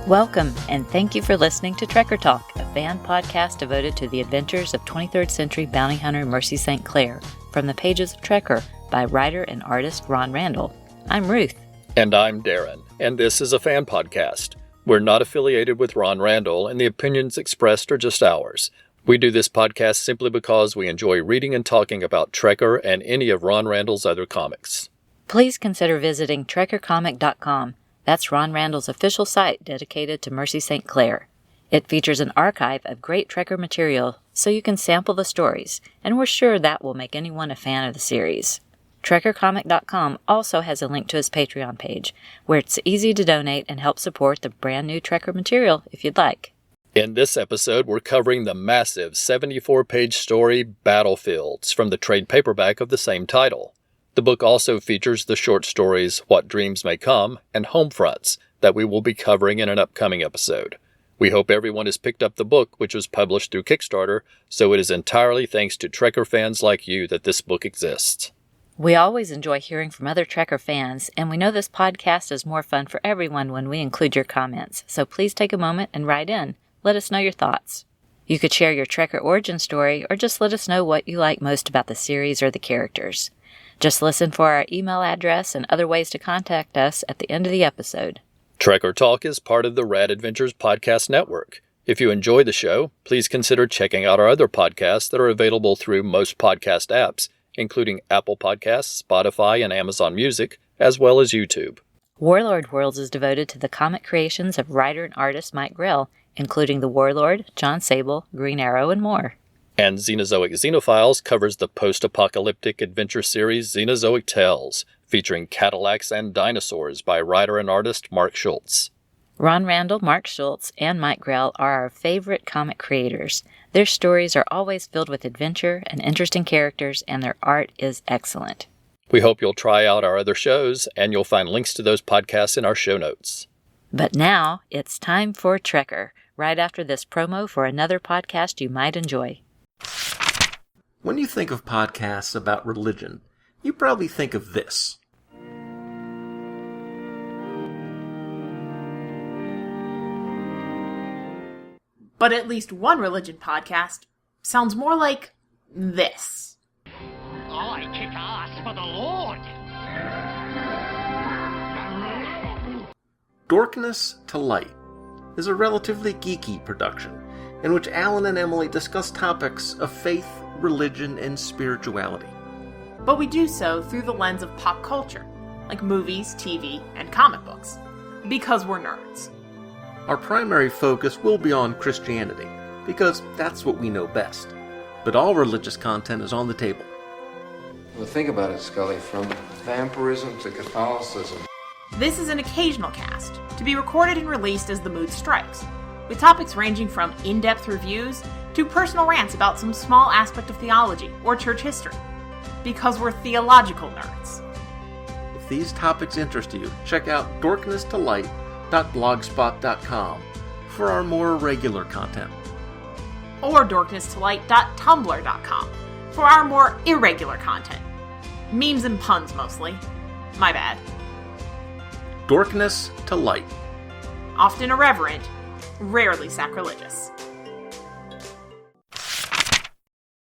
Welcome, and thank you for listening to Trekker Talk, a fan podcast devoted to the adventures of 23rd century bounty hunter Mercy St. Clair, from the pages of Trekker by writer and artist Ron Randall. I'm Ruth. And I'm Darren, and this is a fan podcast. We're not affiliated with Ron Randall, and the opinions expressed are just ours. We do this podcast simply because we enjoy reading and talking about Trekker and any of Ron Randall's other comics. Please consider visiting trekkercomic.com. That's Ron Randall's official site dedicated to Mercy St. Clair. It features an archive of great Trekker material so you can sample the stories, and we're sure that will make anyone a fan of the series. Trekkercomic.com also has a link to his Patreon page, where it's easy to donate and help support the brand new Trekker material if you'd like. In this episode, we're covering the massive 74-page story Battlefields from the trade paperback of the same title. The book also features the short stories What Dreams May Come and Homefronts that we will be covering in an upcoming episode. We hope everyone has picked up the book, which was published through Kickstarter, so it is entirely thanks to Trekker fans like you that this book exists. We always enjoy hearing from other Trekker fans, and we know this podcast is more fun for everyone when we include your comments, so please take a moment and write in. Let us know your thoughts. You could share your Trekker origin story, or just let us know what you like most about the series or the characters. Just listen for our email address and other ways to contact us at the end of the episode. Trekker Talk is part of the Rad Adventures Podcast Network. If you enjoy the show, please consider checking out our other podcasts that are available through most podcast apps, including Apple Podcasts, Spotify, and Amazon Music, as well as YouTube. Warlord Worlds is devoted to the comic creations of writer and artist Mike Grell, including The Warlord, John Sable, Green Arrow, and more. And Xenozoic Xenophiles covers the post-apocalyptic adventure series Xenozoic Tales, featuring Cadillacs and Dinosaurs by writer and artist Mark Schultz. Ron Randall, Mark Schultz, and Mike Grell are our favorite comic creators. Their stories are always filled with adventure and interesting characters, and their art is excellent. We hope you'll try out our other shows, and you'll find links to those podcasts in our show notes. But now, it's time for Trekker, right after this promo for another podcast you might enjoy. When you think of podcasts about religion, you probably think of this. But at least one religion podcast sounds more like this. I kick ass for the Lord! Darkness to Light is a relatively geeky production in which Alan and Emily discuss topics of faith, religion, and spirituality. But we do so through the lens of pop culture, like movies, TV, and comic books, because we're nerds. Our primary focus will be on Christianity, because that's what we know best. But all religious content is on the table. Well, think about it, Scully, from vampirism to Catholicism. This is an occasional cast, to be recorded and released as the mood strikes, with topics ranging from in-depth reviews to personal rants about some small aspect of theology or church history, because we're theological nerds. If these topics interest you, check out darknesstolight.blogspot.com for our more regular content. Or darknesstolight.tumblr.com for our more irregular content. Memes and puns, mostly. My bad. Darkness to Light. Often irreverent, rarely sacrilegious.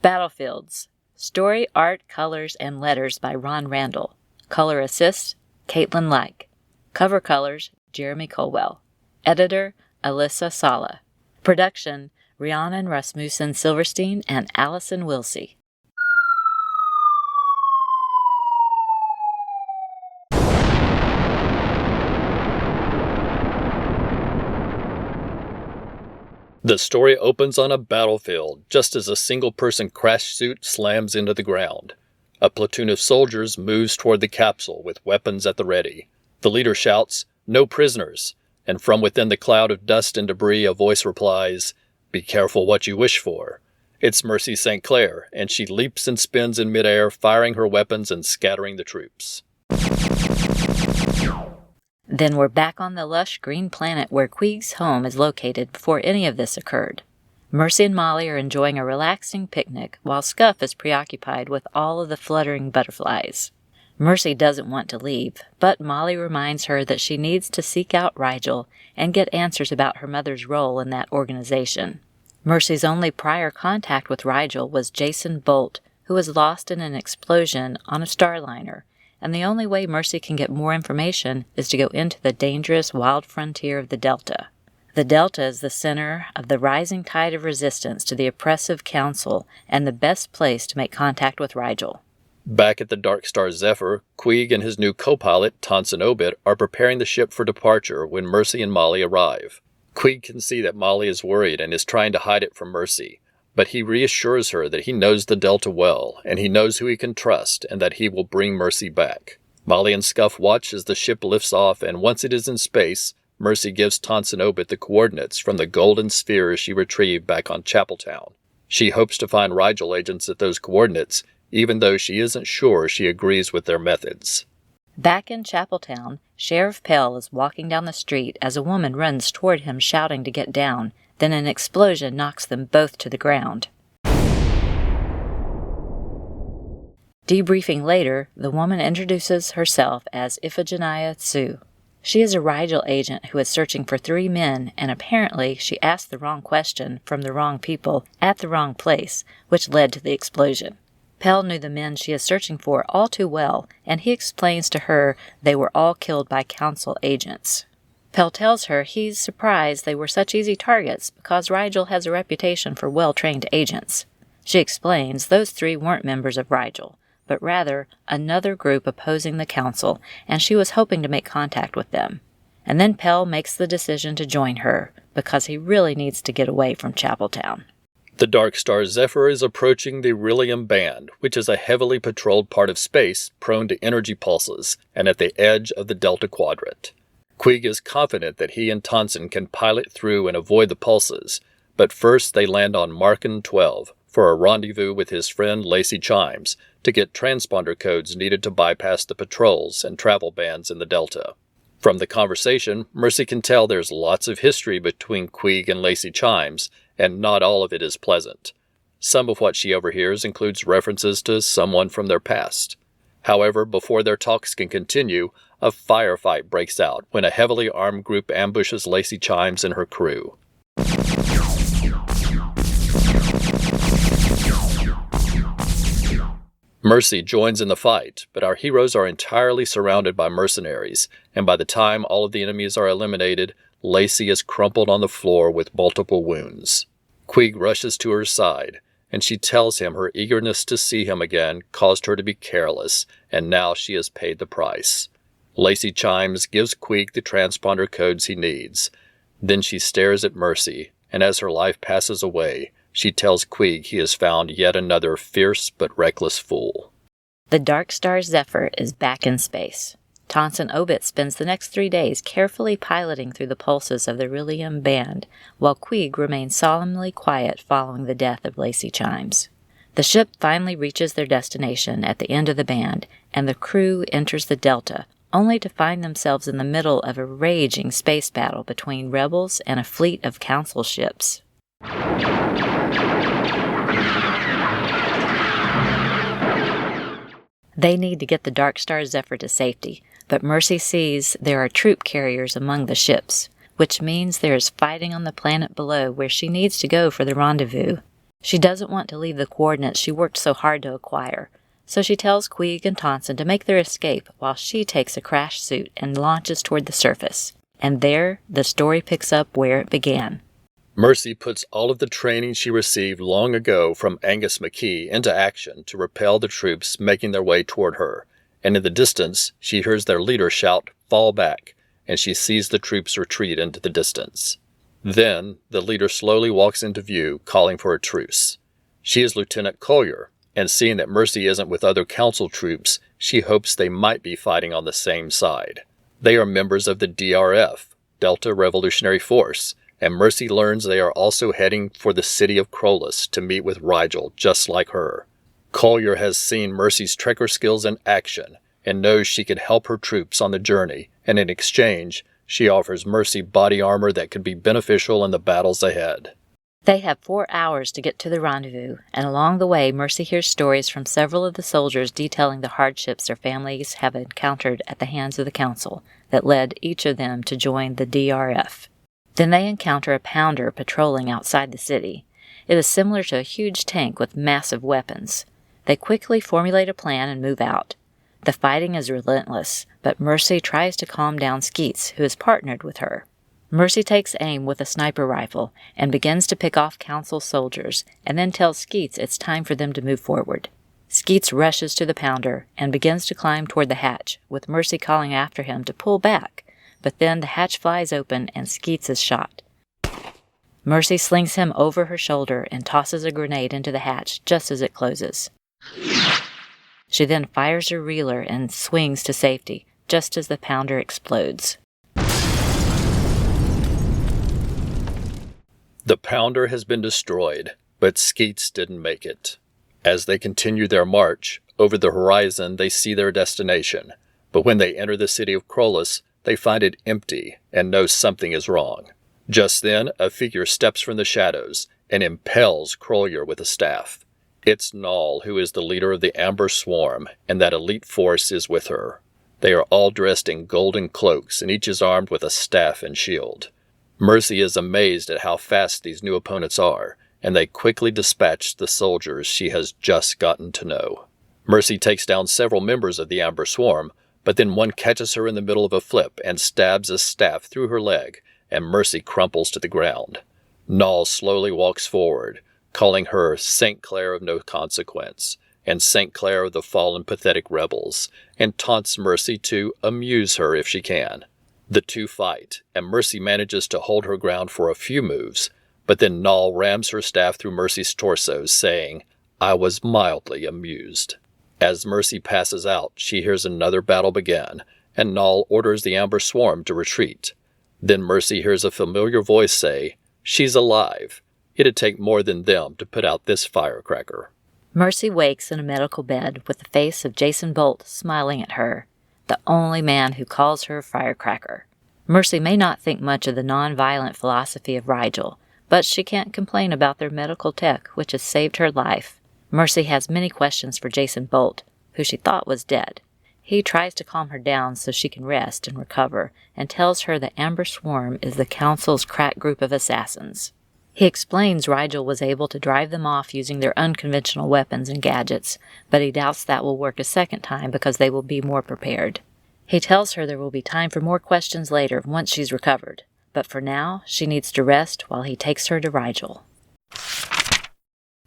Battlefields. Story, Art, Colors, and Letters by Ron Randall. Color Assist, Caitlin Like. Cover Colors, Jeremy Colwell. Editor, Alyssa Sala. Production, Rhiannon Rasmussen Silverstein and Allison Wilsey. The story opens on a battlefield, just as a single-person crash suit slams into the ground. A platoon of soldiers moves toward the capsule with weapons at the ready. The leader shouts, "No prisoners," and from within the cloud of dust and debris a voice replies, "Be careful what you wish for." It's Mercy St. Clair, and she leaps and spins in midair, firing her weapons and scattering the troops. Then we're back on the lush green planet where Queeg's home is located before any of this occurred. Mercy and Molly are enjoying a relaxing picnic while Scuff is preoccupied with all of the fluttering butterflies. Mercy doesn't want to leave, but Molly reminds her that she needs to seek out Rigel and get answers about her mother's role in that organization. Mercy's only prior contact with Rigel was Jason Bolt, who was lost in an explosion on a Starliner, and the only way Mercy can get more information is to go into the dangerous wild frontier of the Delta. The Delta is the center of the rising tide of resistance to the oppressive council and the best place to make contact with Rigel. Back at the Dark Star Zephyr, Queeg and his new co-pilot, Tonson Obit, are preparing the ship for departure when Mercy and Molly arrive. Queeg can see that Molly is worried and is trying to hide it from Mercy, but he reassures her that he knows the Delta well, and he knows who he can trust, and that he will bring Mercy back. Molly and Scuff watch as the ship lifts off, and once it is in space, Mercy gives Tonson Obit the coordinates from the golden sphere she retrieved back on Chapeltown. She hopes to find Rigel agents at those coordinates, even though she isn't sure she agrees with their methods. Back in Chapeltown, Sheriff Pell is walking down the street as a woman runs toward him shouting to get down. Then an explosion knocks them both to the ground. Debriefing later, the woman introduces herself as Iphigenia Sue. She is a Rigel agent who is searching for 3 men, and apparently she asked the wrong question from the wrong people at the wrong place, which led to the explosion. Pell knew the men she is searching for all too well, and he explains to her they were all killed by council agents. Pell tells her he's surprised they were such easy targets because Rigel has a reputation for well-trained agents. She explains those 3 weren't members of Rigel, but rather another group opposing the council, and she was hoping to make contact with them. And then Pell makes the decision to join her, because he really needs to get away from Chapeltown. The Dark Star Zephyr is approaching the Rillium Band, which is a heavily patrolled part of space prone to energy pulses and at the edge of the Delta Quadrant. Queeg is confident that he and Tonson can pilot through and avoid the pulses, but first they land on Markin 12 for a rendezvous with his friend Lacey Chimes to get transponder codes needed to bypass the patrols and travel bans in the Delta. From the conversation, Mercy can tell there's lots of history between Queeg and Lacey Chimes, and not all of it is pleasant. Some of what she overhears includes references to someone from their past. However, before their talks can continue, a firefight breaks out when a heavily armed group ambushes Lacey Chimes and her crew. Mercy joins in the fight, but our heroes are entirely surrounded by mercenaries, and by the time all of the enemies are eliminated, Lacey is crumpled on the floor with multiple wounds. Queeg rushes to her side, and she tells him her eagerness to see him again caused her to be careless, and now she has paid the price. Lacey Chimes gives Queeg the transponder codes he needs. Then she stares at Mercy, and as her life passes away, she tells Queeg he has found yet another fierce but reckless fool. The Dark Star Zephyr is back in space. Tonson Obit spends the next 3 days carefully piloting through the pulses of the Rillium Band, while Queeg remains solemnly quiet following the death of Lacey Chimes. The ship finally reaches their destination at the end of the band, and the crew enters the Delta, only to find themselves in the middle of a raging space battle between rebels and a fleet of council ships. They need to get the Dark Star Zephyr to safety, but Mercy sees there are troop carriers among the ships, which means there is fighting on the planet below where she needs to go for the rendezvous. She doesn't want to leave the coordinates she worked so hard to acquire, so she tells Queeg and Tonson to make their escape while she takes a crash suit and launches toward the surface. And there, the story picks up where it began. Mercy puts all of the training she received long ago from Angus McKee into action to repel the troops making their way toward her, and in the distance she hears their leader shout, "Fall back," and she sees the troops retreat into the distance. Then, the leader slowly walks into view, calling for a truce. She is Lieutenant Collier, and seeing that Mercy isn't with other council troops, she hopes they might be fighting on the same side. They are members of the DRF, Delta Revolutionary Force, and Mercy learns they are also heading for the city of Krolos to meet with Rigel, just like her. Collier has seen Mercy's trekker skills in action, and knows she can help her troops on the journey, and in exchange, she offers Mercy body armor that could be beneficial in the battles ahead. They have 4 hours to get to the rendezvous, and along the way, Mercy hears stories from several of the soldiers detailing the hardships their families have encountered at the hands of the council that led each of them to join the DRF. Then they encounter a pounder patrolling outside the city. It is similar to a huge tank with massive weapons. They quickly formulate a plan and move out. The fighting is relentless, but Mercy tries to calm down Skeets, who is partnered with her. Mercy takes aim with a sniper rifle and begins to pick off council soldiers, and then tells Skeets it's time for them to move forward. Skeets rushes to the pounder and begins to climb toward the hatch, with Mercy calling after him to pull back, but then the hatch flies open and Skeets is shot. Mercy slings him over her shoulder and tosses a grenade into the hatch just as it closes. She then fires her reeler and swings to safety, just as the pounder explodes. The pounder has been destroyed, but Skeets didn't make it. As they continue their march, over the horizon they see their destination, but when they enter the city of Krolis, they find it empty and know something is wrong. Just then, a figure steps from the shadows and impels Krolyer with a staff. It's Null, who is the leader of the Amber Swarm, and that elite force is with her. They are all dressed in golden cloaks, and each is armed with a staff and shield. Mercy is amazed at how fast these new opponents are, and they quickly dispatch the soldiers she has just gotten to know. Mercy takes down several members of the Amber Swarm, but then one catches her in the middle of a flip and stabs a staff through her leg, and Mercy crumples to the ground. Null slowly walks forward, calling her St. Clair of no consequence, and St. Clair of the fallen pathetic rebels, and taunts Mercy to amuse her if she can. The two fight, and Mercy manages to hold her ground for a few moves, but then Null rams her staff through Mercy's torso, saying, "I was mildly amused." As Mercy passes out, she hears another battle begin, and Null orders the Amber Swarm to retreat. Then Mercy hears a familiar voice say, "She's alive. It'd take more than them to put out this firecracker." Mercy wakes in a medical bed with the face of Jason Bolt smiling at her, the only man who calls her firecracker. Mercy may not think much of the non-violent philosophy of Rigel, but she can't complain about their medical tech, which has saved her life. Mercy has many questions for Jason Bolt, who she thought was dead. He tries to calm her down so she can rest and recover, and tells her the Amber Swarm is the Council's crack group of assassins. He explains Rigel was able to drive them off using their unconventional weapons and gadgets, but he doubts that will work a second time because they will be more prepared. He tells her there will be time for more questions later once she's recovered, but for now, she needs to rest while he takes her to Rigel.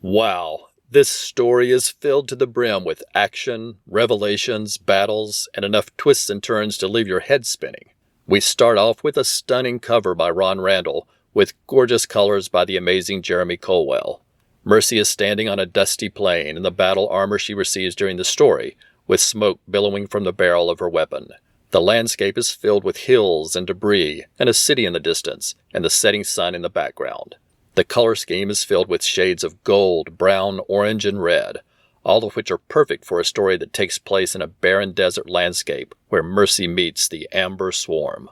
Wow, this story is filled to the brim with action, revelations, battles, and enough twists and turns to leave your head spinning. We start off with a stunning cover by Ron Randall, with gorgeous colors by the amazing Jeremy Colwell. Mercy is standing on a dusty plain in the battle armor she receives during the story, with smoke billowing from the barrel of her weapon. The landscape is filled with hills and debris, and a city in the distance, and the setting sun in the background. The color scheme is filled with shades of gold, brown, orange, and red, all of which are perfect for a story that takes place in a barren desert landscape where Mercy meets the Amber Swarm.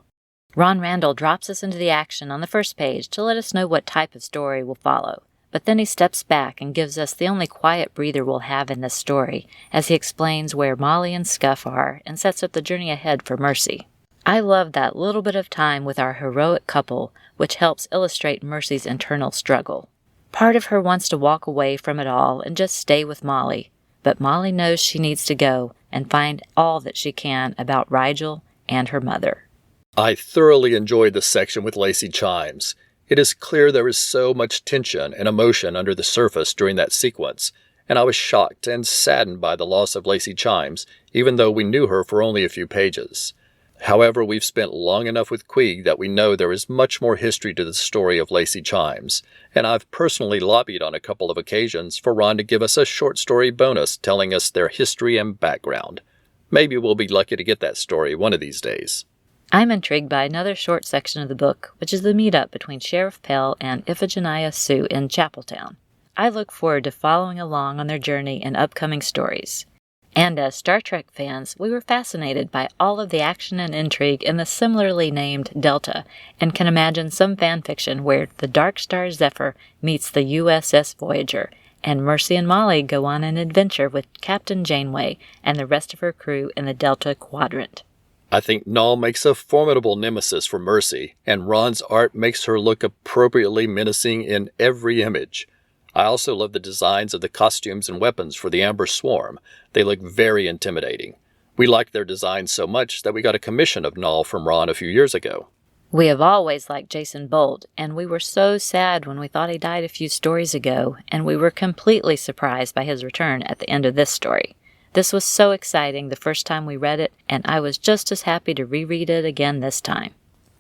Ron Randall drops us into the action on the first page to let us know what type of story will follow, but then he steps back and gives us the only quiet breather we'll have in this story, as he explains where Molly and Scuff are and sets up the journey ahead for Mercy. I love that little bit of time with our heroic couple, which helps illustrate Mercy's internal struggle. Part of her wants to walk away from it all and just stay with Molly, but Molly knows she needs to go and find all that she can about Rigel and her mother. I thoroughly enjoyed the section with Lacey Chimes. It is clear there is so much tension and emotion under the surface during that sequence, and I was shocked and saddened by the loss of Lacey Chimes, even though we knew her for only a few pages. However, we've spent long enough with Queeg that we know there is much more history to the story of Lacey Chimes, and I've personally lobbied on a couple of occasions for Ron to give us a short story bonus telling us their history and background. Maybe we'll be lucky to get that story one of these days. I'm intrigued by another short section of the book, which is the meetup between Sheriff Pell and Iphigenia Sue in Chapeltown. I look forward to following along on their journey in upcoming stories. And as Star Trek fans, we were fascinated by all of the action and intrigue in the similarly named Delta, and can imagine some fanfiction where the Dark Star Zephyr meets the USS Voyager, and Mercy and Molly go on an adventure with Captain Janeway and the rest of her crew in the Delta Quadrant. I think Null makes a formidable nemesis for Mercy, and Ron's art makes her look appropriately menacing in every image. I also love the designs of the costumes and weapons for the Amber Swarm. They look very intimidating. We liked their designs so much that we got a commission of Null from Ron a few years ago. We have always liked Jason Bolt, and we were so sad when we thought he died a few stories ago, and we were completely surprised by his return at the end of this story. This was so exciting the first time we read it, and I was just as happy to reread it again this time.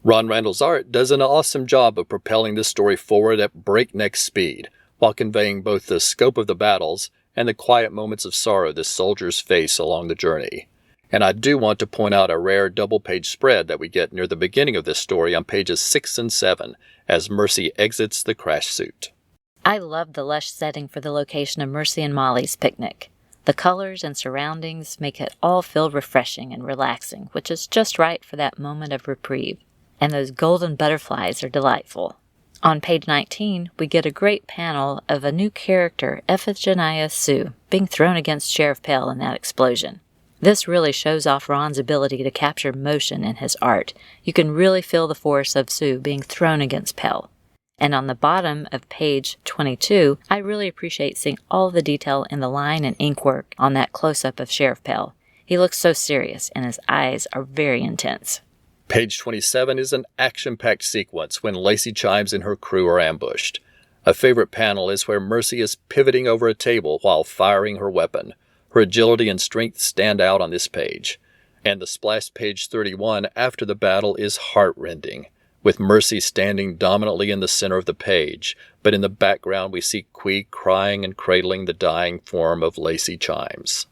Ron Randall's art does an awesome job of propelling this story forward at breakneck speed, while conveying both the scope of the battles and the quiet moments of sorrow the soldiers face along the journey. And I do want to point out a rare double-page spread that we get near the beginning of this story on pages 6 and 7, as Mercy exits the crash suit. I love the lush setting for the location of Mercy and Molly's picnic. The colors and surroundings make it all feel refreshing and relaxing, which is just right for that moment of reprieve. And those golden butterflies are delightful. On page 19, we get a great panel of a new character, Iphigenia Sue, being thrown against Sheriff Pell in that explosion. This really shows off Ron's ability to capture motion in his art. You can really feel the force of Sue being thrown against Pell. And on the bottom of page 22, I really appreciate seeing all the detail in the line and ink work on that close-up of Sheriff Pell. He looks so serious, and his eyes are very intense. Page 27 is an action-packed sequence when Lacey Chimes and her crew are ambushed. A favorite panel is where Mercy is pivoting over a table while firing her weapon. Her agility and strength stand out on this page. And the splash page 31 after the battle is heart-rending, with Mercy standing dominantly in the center of the page, but in the background we see Quee crying and cradling the dying form of Lacey Chimes.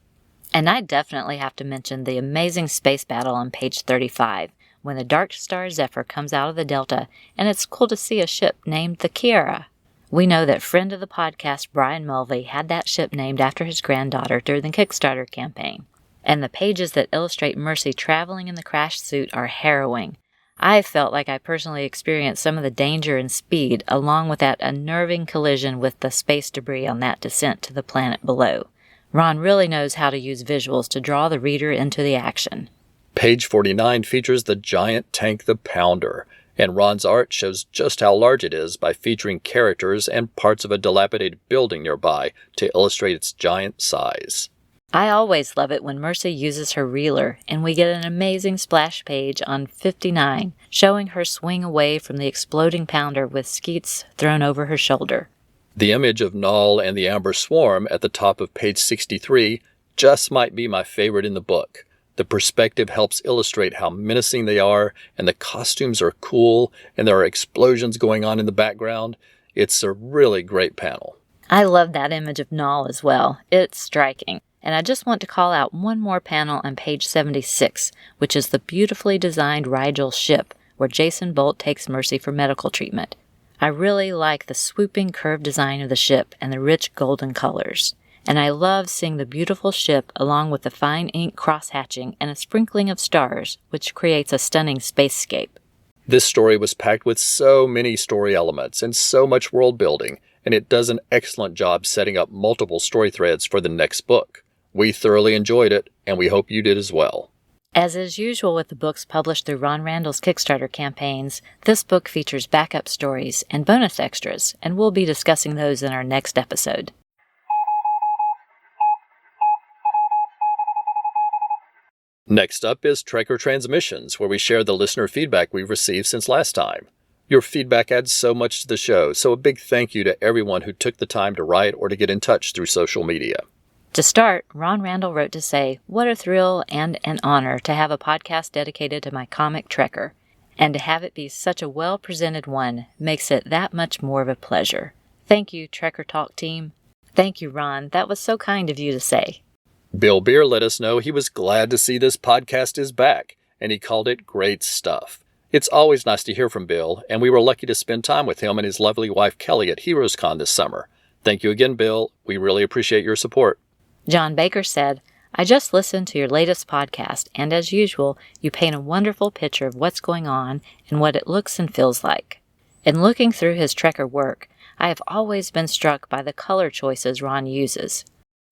And I definitely have to mention the amazing space battle on page 35, when the Dark Star Zephyr comes out of the Delta, and it's cool to see a ship named the Kiara. We know that friend of the podcast Brian Mulvey had that ship named after his granddaughter during the Kickstarter campaign. And the pages that illustrate Mercy traveling in the crash suit are harrowing. I felt like I personally experienced some of the danger and speed, along with that unnerving collision with the space debris on that descent to the planet below. Ron really knows how to use visuals to draw the reader into the action. Page 49 features the giant tank the Pounder, and Ron's art shows just how large it is by featuring characters and parts of a dilapidated building nearby to illustrate its giant size. I always love it when Mercy uses her reeler, and we get an amazing splash page on 59, showing her swing away from the exploding Pounder with skeets thrown over her shoulder. The image of Null and the Amber Swarm at the top of page 63 just might be my favorite in the book. The perspective helps illustrate how menacing they are, and the costumes are cool, and there are explosions going on in the background. It's a really great panel. I love that image of Null as well. It's striking. And I just want to call out one more panel on page 76, which is the beautifully designed Rigel ship, where Jason Bolt takes Mercy for medical treatment. I really like the swooping curved design of the ship and the rich golden colors. And I love seeing the beautiful ship along with the fine ink cross-hatching and a sprinkling of stars, which creates a stunning spacescape. This story was packed with so many story elements and so much world building, and it does an excellent job setting up multiple story threads for the next book. We thoroughly enjoyed it, and we hope you did as well. As is usual with the books published through Ron Randall's Kickstarter campaigns, this book features backup stories and bonus extras, and we'll be discussing those in our next episode. Next up is Trekker Transmissions, where we share the listener feedback we've received since last time. Your feedback adds so much to the show, so a big thank you to everyone who took the time to write or to get in touch through social media. To start, Ron Randall wrote to say, "What a thrill and an honor to have a podcast dedicated to my comic Trekker, and to have it be such a well-presented one makes it that much more of a pleasure. Thank you, Trekker Talk team." Thank you, Ron. That was so kind of you to say. Bill Beer let us know he was glad to see this podcast is back, and he called it great stuff. It's always nice to hear from Bill, and we were lucky to spend time with him and his lovely wife Kelly at HeroesCon this summer. Thank you again, Bill. We really appreciate your support. John Baker said, I just listened to your latest podcast, and as usual, you paint a wonderful picture of what's going on and what it looks and feels like. In looking through his Trekker work, I have always been struck by the color choices Ron uses.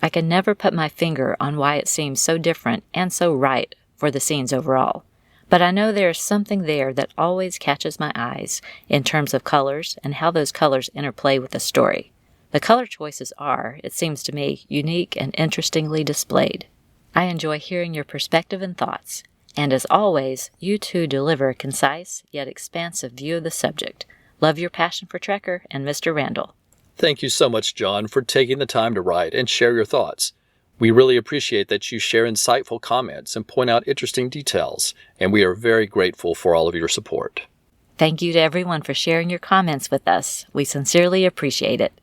I can never put my finger on why it seems so different and so right for the scenes overall, but I know there is something there that always catches my eyes in terms of colors and how those colors interplay with the story. The color choices are, it seems to me, unique and interestingly displayed. I enjoy hearing your perspective and thoughts, and as always, you two deliver a concise yet expansive view of the subject. Love your passion for Trekker and Mr. Randall. Thank you so much, John, for taking the time to write and share your thoughts. We really appreciate that you share insightful comments and point out interesting details, and we are very grateful for all of your support. Thank you to everyone for sharing your comments with us. We sincerely appreciate it.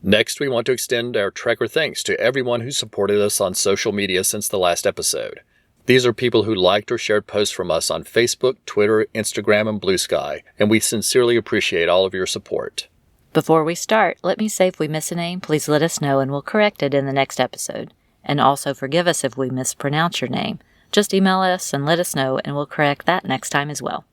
Next, we want to extend our Trekker thanks to everyone who supported us on social media since the last episode. These are people who liked or shared posts from us on Facebook, Twitter, Instagram, and Blue Sky, and we sincerely appreciate all of your support. Before we start, let me say if we miss a name, please let us know and we'll correct it in the next episode. And also forgive us if we mispronounce your name. Just email us and let us know and we'll correct that next time as well.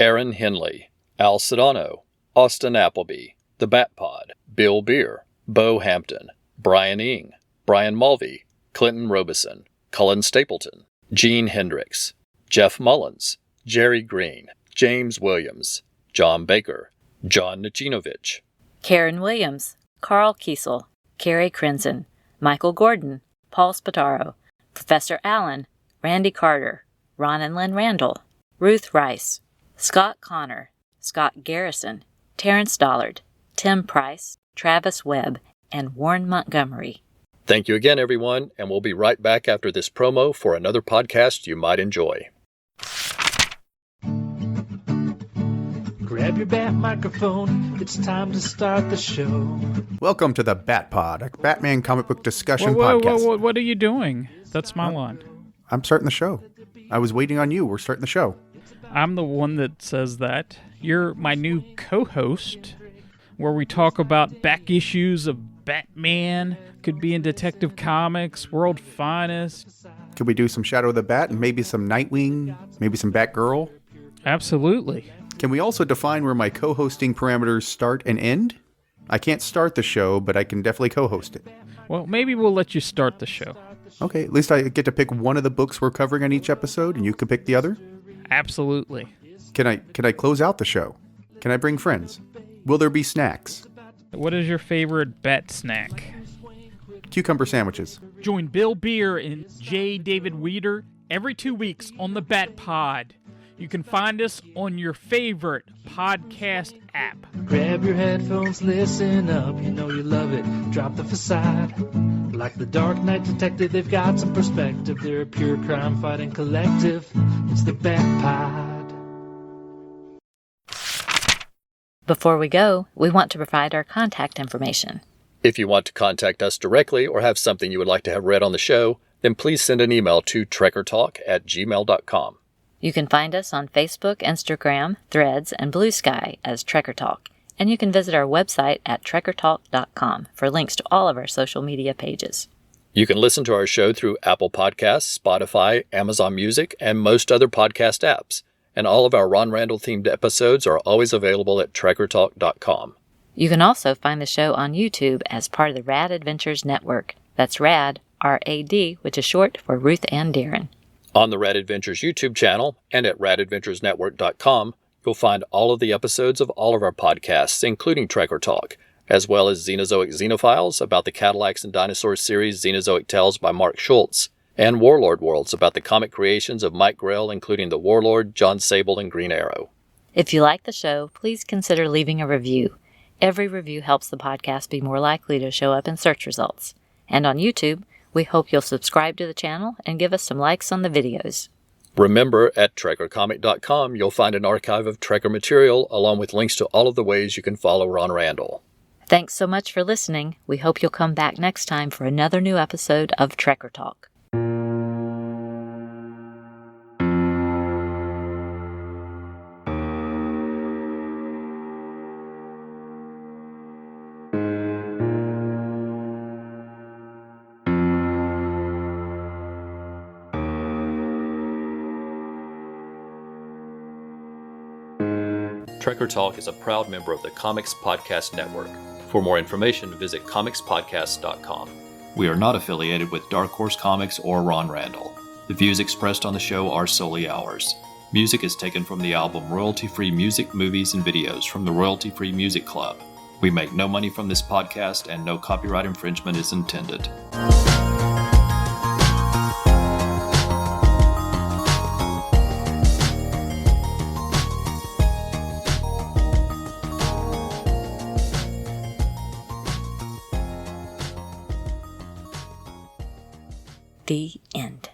Aaron Henley, Al Sedano, Austin Appleby, The Bat Pod, Bill Beer, Bo Hampton, Brian Ing, Brian Mulvey, Clinton Robeson, Cullen Stapleton, Gene Hendricks, Jeff Mullins, Jerry Green, James Williams, John Baker, John Nachinovich, Karen Williams, Carl Kiesel, Carrie Crenson, Michael Gordon, Paul Spataro, Professor Allen, Randy Carter, Ron and Len Randall, Ruth Rice, Scott Connor, Scott Garrison, Terrence Dollard, Tim Price, Travis Webb, and Warren Montgomery. Thank you again, everyone, and we'll be right back after this promo for another podcast you might enjoy. Grab your bat microphone, it's time to start the show. Welcome to the Bat Pod, a Batman comic book discussion podcast. What are you doing? That's my line. I'm starting the show. I was waiting on you. We're starting the show. I'm the one that says that. You're my new co-host, where we talk about back issues of Batman, could be in Detective Comics, World Finest. Could we do some Shadow of the Bat and maybe some Nightwing, maybe some Batgirl? Absolutely. Can we also define where my co-hosting parameters start and end? I can't start the show, but I can definitely co-host it. Well, maybe we'll let you start the show. Okay, at least I get to pick one of the books we're covering on each episode, and you can pick the other? Absolutely. Can I close out the show? Can I bring friends? Will there be snacks? What is your favorite bat snack? Cucumber sandwiches. Join Bill Beer and J. David Weeder every 2 weeks on the Bat Pod. You can find us on your favorite podcast app. Grab your headphones, listen up, you know you love it. Drop the facade. Like the Dark Knight Detective, they've got some perspective. They're a pure crime-fighting collective. It's the Bat Pod. Before we go, we want to provide our contact information. If you want to contact us directly or have something you would like to have read on the show, then please send an email to trekkertalk@gmail.com. You can find us on Facebook, Instagram, Threads, and Blue Sky as Trekker Talk, and you can visit our website at trekkertalk.com for links to all of our social media pages. You can listen to our show through Apple Podcasts, Spotify, Amazon Music, and most other podcast apps. And all of our Ron Randall-themed episodes are always available at trekkertalk.com. You can also find the show on YouTube as part of the Rad Adventures Network. That's RAD, R-A-D, which is short for Ruth Ann Darren. On the Rad Adventures YouTube channel and at radadventuresnetwork.com, you'll find all of the episodes of all of our podcasts, including Trekker Talk, as well as Xenozoic Xenophiles about the Cadillacs and Dinosaurs series Xenozoic Tales by Mark Schultz, and Warlord Worlds about the comic creations of Mike Grell, including the Warlord, John Sable, and Green Arrow. If you like the show, please consider leaving a review. Every review helps the podcast be more likely to show up in search results. And on YouTube, we hope you'll subscribe to the channel and give us some likes on the videos. Remember, at trekkercomic.com, you'll find an archive of Trekker material along with links to all of the ways you can follow Ron Randall. Thanks so much for listening. We hope you'll come back next time for another new episode of Trekker Talk. Trekker Talk is a proud member of the Comics Podcast Network. For more information, visit comicspodcast.com. We are not affiliated with Dark Horse Comics or Ron Randall. The views expressed on the show are solely ours. Music is taken from the album Royalty-Free Music, Movies, and Videos from the Royalty-Free Music Club. We make no money from this podcast, and no copyright infringement is intended. The end.